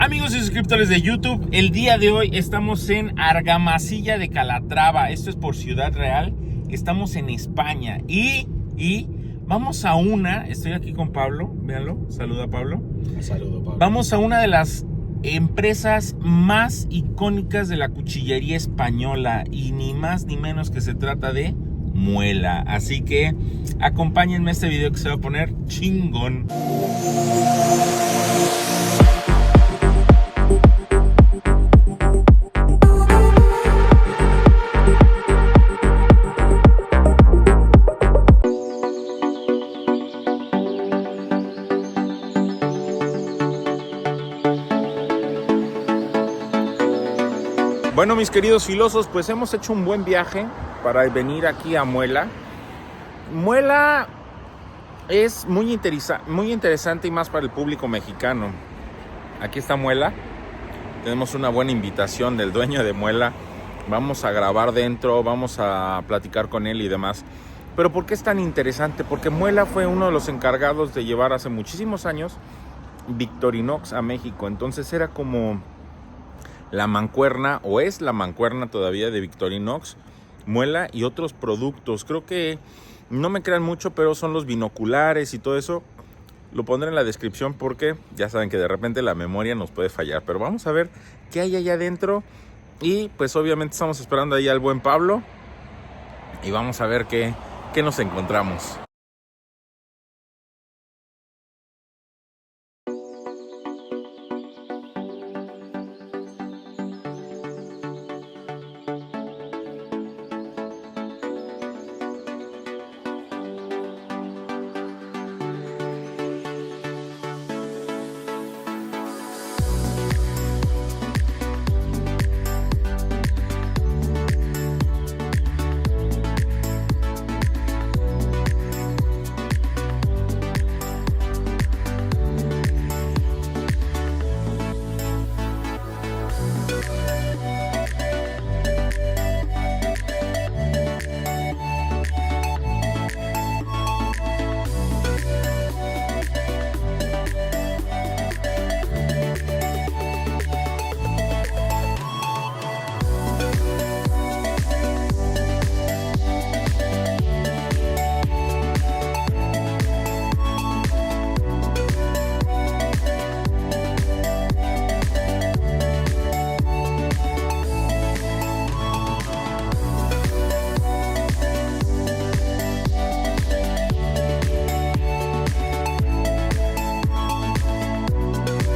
Amigos y suscriptores de YouTube, el día de hoy estamos en Argamasilla de Calatrava. Esto es por Ciudad Real. Estamos en España y vamos a estoy aquí con Pablo, véanlo, saluda Pablo. Saludo, Pablo. Vamos a una de las empresas más icónicas de la cuchillería española y ni más ni menos que se trata de Muela. Así que acompáñenme a este video que se va a poner chingón. Bueno, mis queridos filosos, pues hemos hecho un buen viaje para venir aquí a Muela. Muela es muy interesante y más para el público mexicano. Aquí está Muela. Tenemos una buena invitación del dueño de Muela. Vamos a grabar dentro, vamos a platicar con él y demás. Pero ¿por qué es tan interesante? Porque Muela fue uno de los encargados de llevar hace muchísimos años Victorinox a México. Entonces era como la mancuerna, o es la mancuerna todavía de Victorinox, Muela y otros productos. Creo que no me crean mucho, pero son los binoculares y todo eso. Lo pondré en la descripción porque ya saben que de repente la memoria nos puede fallar. Pero vamos a ver qué hay allá adentro. Y pues obviamente estamos esperando ahí al buen Pablo. Y vamos a ver qué nos encontramos.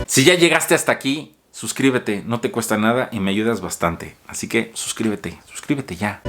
Si ya llegaste hasta aquí, suscríbete, no te cuesta nada y me ayudas bastante. Así que suscríbete ya.